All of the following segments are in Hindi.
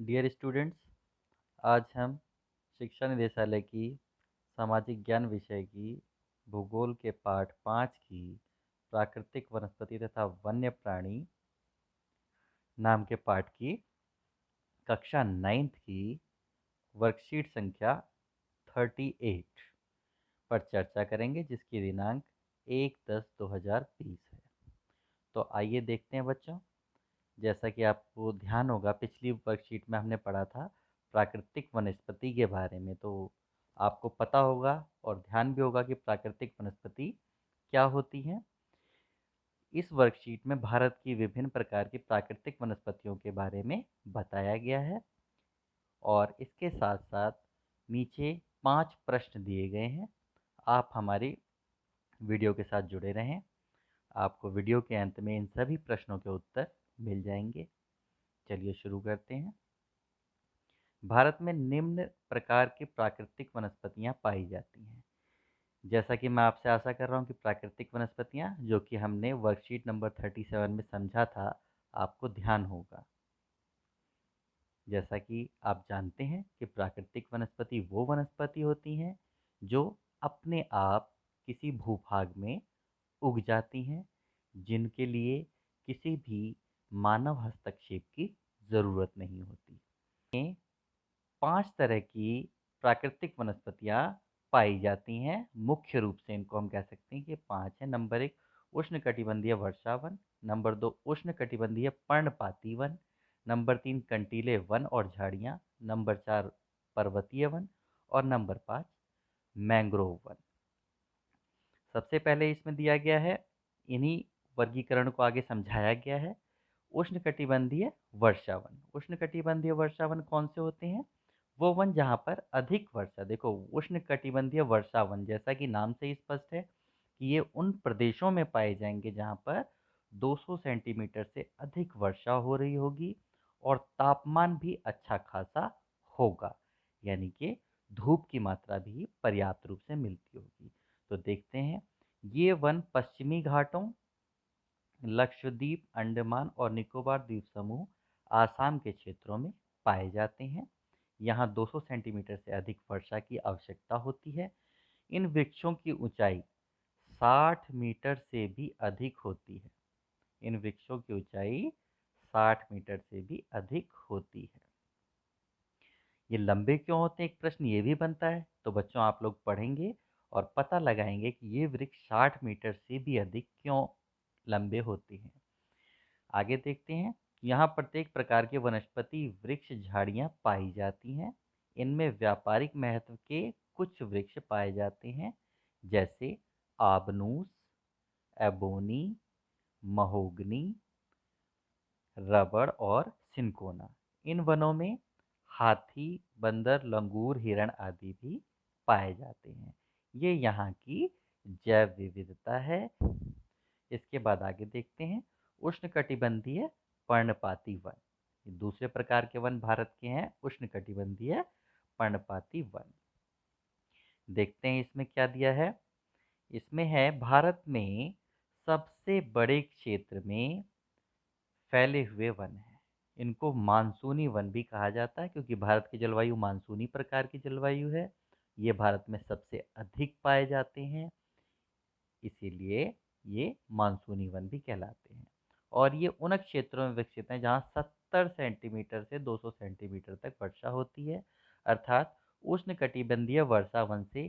डियर स्टूडेंट्स, आज हम शिक्षा निदेशालय की सामाजिक ज्ञान विषय की भूगोल के पाठ 5 की प्राकृतिक वनस्पति तथा वन्य प्राणी नाम के पाठ की कक्षा 9th की वर्कशीट संख्या 38 पर चर्चा करेंगे, जिसकी दिनांक 1/10/2020 है। तो आइए देखते हैं बच्चों। जैसा कि आपको ध्यान होगा, पिछली वर्कशीट में हमने पढ़ा था प्राकृतिक वनस्पति के बारे में, तो आपको पता होगा और ध्यान भी होगा कि प्राकृतिक वनस्पति क्या होती हैं। इस वर्कशीट में भारत की विभिन्न प्रकार की प्राकृतिक वनस्पतियों के बारे में बताया गया है और इसके साथ साथ नीचे 5 प्रश्न दिए गए हैं। आप हमारी वीडियो के साथ जुड़े रहें, आपको वीडियो के अंत में इन सभी प्रश्नों के उत्तर मिल जाएंगे। चलिए शुरू करते हैं। भारत में निम्न प्रकार की प्राकृतिक वनस्पतियां पाई जाती हैं। जैसा कि मैं आपसे आशा कर रहा हूं कि प्राकृतिक वनस्पतियां, जो कि हमने वर्कशीट नंबर 37 में समझा था, आपको ध्यान होगा। जैसा कि आप जानते हैं कि प्राकृतिक वनस्पति वो वनस्पति होती हैं जो अपने आप किसी भूभाग में उग जाती हैं, जिनके लिए किसी भी मानव हस्तक्षेप की ज़रूरत नहीं होती। 5 तरह की प्राकृतिक वनस्पतियां पाई जाती हैं। मुख्य रूप से इनको हम कह सकते हैं कि 5 हैं। नंबर 1 उष्णकटिबंधीय वर्षावन। नंबर 2 उष्णकटिबंधीय पर्णपाती वन। नंबर 3 कंटीले वन और झाड़ियाँ। नंबर 4 पर्वतीय वन और नंबर 5 मैंग्रोव वन। सबसे पहले इसमें दिया गया है, इन्हीं वर्गीकरण को आगे समझाया गया है। उष्णकटिबंधीय वर्षावन। उष्णकटिबंधीय वर्षावन कौन से होते हैं? वो वन जहाँ पर अधिक वर्षा, देखो उष्णकटिबंधीय वर्षावन जैसा कि नाम से ही स्पष्ट है कि ये उन प्रदेशों में पाए जाएंगे जहाँ पर 200 सेंटीमीटर से अधिक वर्षा हो रही होगी और तापमान भी अच्छा खासा होगा, यानी कि धूप की मात्रा भी पर्याप्त रूप से मिलती होगी। तो देखते हैं, ये वन पश्चिमी घाटों, लक्षद्वीप, अंडमान और निकोबार द्वीप समूह, आसाम के क्षेत्रों में पाए जाते हैं। यहाँ 200 सेंटीमीटर से अधिक वर्षा की आवश्यकता होती है। इन वृक्षों की ऊंचाई 60 मीटर से भी अधिक होती है। इन वृक्षों की ऊंचाई 60 मीटर से भी अधिक होती है। ये लंबे क्यों होते हैं, एक प्रश्न ये भी बनता है। तो बच्चों, आप लोग पढ़ेंगे और पता लगाएंगे कि ये वृक्ष 60 मीटर से भी अधिक क्यों लंबे होते हैं। आगे देखते हैं। यहाँ प्रत्येक प्रकार के वनस्पति वृक्ष झाड़ियाँ पाई जाती हैं। इनमें व्यापारिक महत्व के कुछ वृक्ष पाए जाते हैं, जैसे आबनूस, एबोनी, महोगनी, रबड़ और सिनकोना। इन वनों में हाथी, बंदर, लंगूर, हिरण आदि भी पाए जाते हैं। ये यहाँ की जैव विविधता है। इसके बाद आगे देखते हैं, उष्णकटिबंधीय पर्णपाती वन। ये दूसरे प्रकार के वन भारत के हैं, उष्णकटिबंधीय पर्णपाती वन। देखते हैं इसमें क्या दिया है। इसमें है, भारत में सबसे बड़े क्षेत्र में फैले हुए वन हैं। इनको मानसूनी वन भी कहा जाता है, क्योंकि भारत की जलवायु मानसूनी प्रकार की जलवायु है। ये भारत में सबसे अधिक पाए जाते हैं, इसीलिए ये मानसूनी वन भी कहलाते हैं। और ये उन क्षेत्रों में विकसित हैं जहाँ 70 सेंटीमीटर से 200 सेंटीमीटर तक वर्षा होती है, अर्थात उष्णकटिबंधीय वर्षा वन से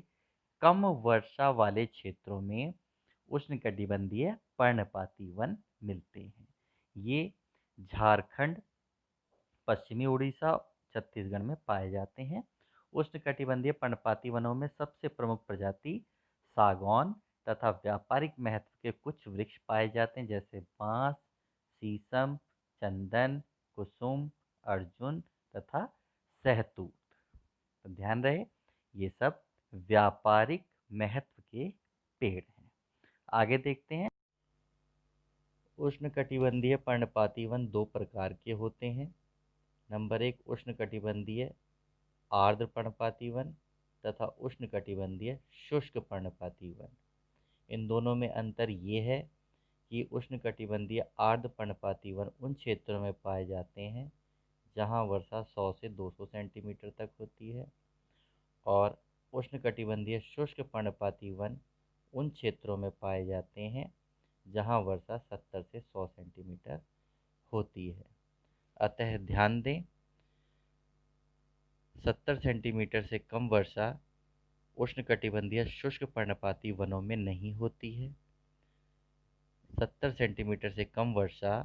कम वर्षा वाले क्षेत्रों में उष्णकटिबंधीय पर्णपाती वन मिलते हैं। ये झारखंड, पश्चिमी उड़ीसा, छत्तीसगढ़ में पाए जाते हैं। उष्णकटिबंधीय पर्णपाती वनों में सबसे प्रमुख प्रजाति सागौन तथा व्यापारिक महत्व के कुछ वृक्ष पाए जाते हैं, जैसे बांस, शीशम, चंदन, कुसुम, अर्जुन तथा सहतूत। तो ध्यान रहे, ये सब व्यापारिक महत्व के पेड़ हैं। आगे देखते हैं। उष्णकटिबंधीय पर्णपाती वन दो प्रकार के होते हैं। नंबर 1 उष्णकटिबंधीय आर्द्र पर्णपाती वन तथा उष्णकटिबंधीय शुष्क पर्णपाती वन। इन दोनों में अंतर ये है कि उष्णकटिबंधीय आर्द्र पर्णपाती वन उन क्षेत्रों में पाए जाते हैं जहाँ वर्षा 100 से 200 सेंटीमीटर तक होती है। और उष्णकटिबंधीय शुष्क पर्णपाती वन उन क्षेत्रों में पाए जाते हैं जहाँ वर्षा 70 से 100 सेंटीमीटर होती है। अतः ध्यान दें, 70 सेंटीमीटर से कम वर्षा उष्णकटिबंधीय शुष्क पर्णपाती वनों में नहीं होती है। 70 सेंटीमीटर से कम वर्षा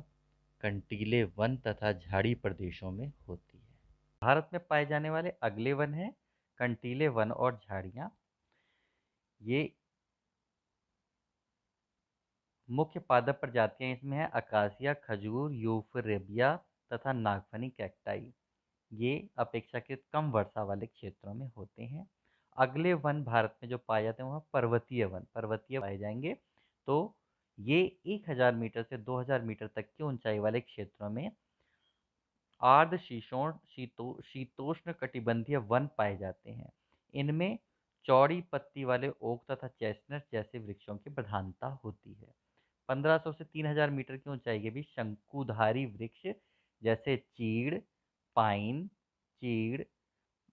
कंटीले वन तथा झाड़ी प्रदेशों में होती है। भारत में पाए जाने वाले अगले वन हैं कंटीले वन और झाड़ियाँ। ये मुख्य पादप प्रजातियां इसमें हैं अकासिया, खजूर, यूफोर्बिया तथा नागफनी कैक्टाई। ये अपेक्षाकृत कम वर्षा वाले क्षेत्रों में होते हैं। अगले वन भारत में जो पाए जाते हैं वह पर्वतीय वन, पर्वतीय पाए जाएंगे। तो ये 1000 मीटर से 2000 मीटर तक की ऊंचाई वाले क्षेत्रों में आर्द्र शीतोष्ण कटिबंधीय वन पाए जाते हैं। इनमें चौड़ी पत्ती वाले ओक तथा चेस्टनट जैसे वृक्षों की प्रधानता होती है। 1500 से 3000 मीटर की ऊंचाई के भी शंकुधारी वृक्ष जैसे चीड़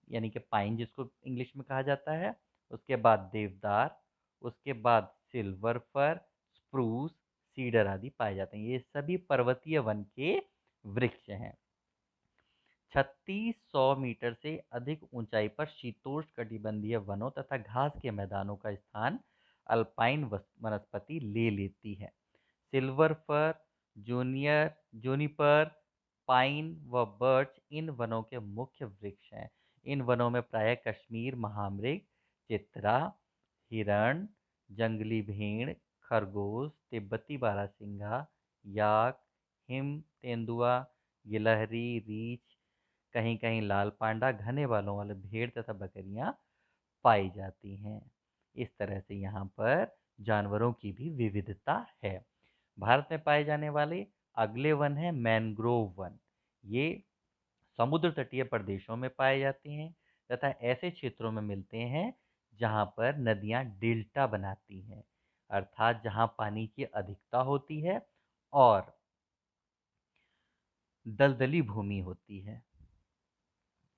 यानी कि पाइन जिसको इंग्लिश में कहा जाता है, उसके बाद देवदार, उसके बाद सिल्वर फर, स्प्रूस, सीडर आदि पाए जाते हैं। ये सभी पर्वतीय वन के वृक्ष हैं। 3600 मीटर से अधिक ऊंचाई पर शीतोष्ण कटिबंधीय वनों तथा घास के मैदानों का स्थान अल्पाइन वनस्पति ले लेती है। सिल्वर फर, जूनिपर, पाइन व बर्च इन वनों के मुख्य वृक्ष हैं। इन वनों में प्रायः कश्मीर महामृग, चित्रा, हिरण, जंगली भेड़, खरगोश, तिब्बती बारहसिंगा, याक, हिम तेंदुआ, गिलहरी, रीछ, कहीं कहीं लाल पांडा, घने बालों वाले भेड़ तथा बकरियां पाई जाती हैं। इस तरह से यहाँ पर जानवरों की भी विविधता है। भारत में पाए जाने वाले अगले वन है मैनग्रोव वन। ये समुद्र तटीय प्रदेशों में पाए जाते हैं तथा ऐसे क्षेत्रों में मिलते हैं जहाँ पर नदियाँ डेल्टा बनाती हैं, अर्थात जहाँ पानी की अधिकता होती है और दलदली भूमि होती है।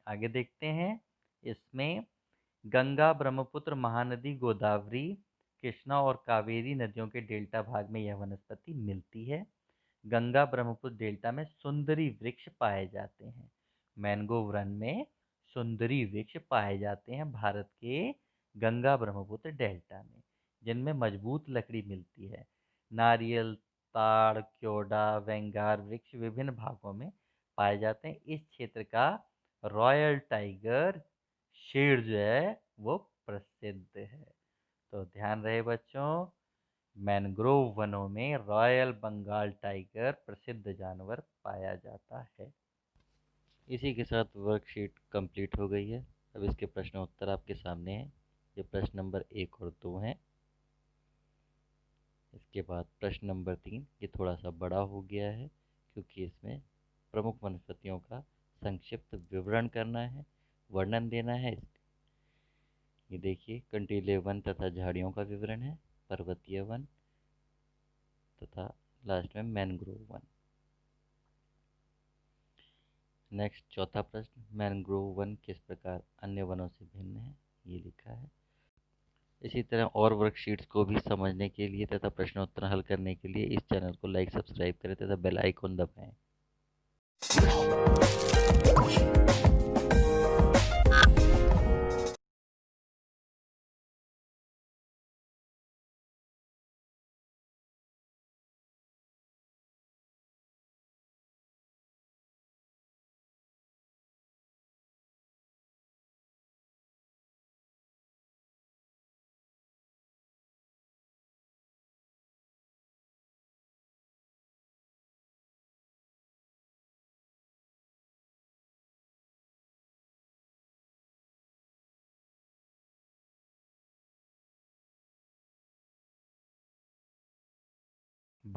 आगे देखते हैं। इसमें गंगा, ब्रह्मपुत्र, महानदी, गोदावरी, कृष्णा और कावेरी नदियों के डेल्टा भाग में यह वनस्पति मिलती है। गंगा ब्रह्मपुत्र डेल्टा में सुंदरी वृक्ष पाए जाते हैं। मैनग्रोव वन में सुंदरी वृक्ष पाए जाते हैं भारत के गंगा ब्रह्मपुत्र डेल्टा में, जिनमें मजबूत लकड़ी मिलती है। नारियल, ताड़, क्योड़ा, वेंगार वृक्ष विभिन्न भागों में पाए जाते हैं। इस क्षेत्र का रॉयल टाइगर शेर जो है वो प्रसिद्ध है। तो ध्यान रहे बच्चों, मैनग्रोव वनों में रॉयल बंगाल टाइगर प्रसिद्ध जानवर पाया जाता है। इसी के साथ वर्कशीट कंप्लीट हो गई है। अब इसके प्रश्न उत्तर आपके सामने हैं। ये प्रश्न नंबर 1 और 2 हैं। इसके बाद प्रश्न नंबर 3 ये थोड़ा सा बड़ा हो गया है क्योंकि इसमें प्रमुख वनस्पतियों का संक्षिप्त विवरण करना है, वर्णन देना है। ये देखिए, कंटीले वन तथा झाड़ियों का विवरण है, पर्वतीय वन तथा लास्ट में मैनग्रोव वन। नेक्स्ट चौथा प्रश्न, मैनग्रोव वन किस प्रकार अन्य वनों से भिन्न है, ये लिखा है। इसी तरह और वर्कशीट्स को भी समझने के लिए तथा प्रश्नोत्तर हल करने के लिए इस चैनल को लाइक, सब्सक्राइब करें तथा बेल आइकन दबाएं।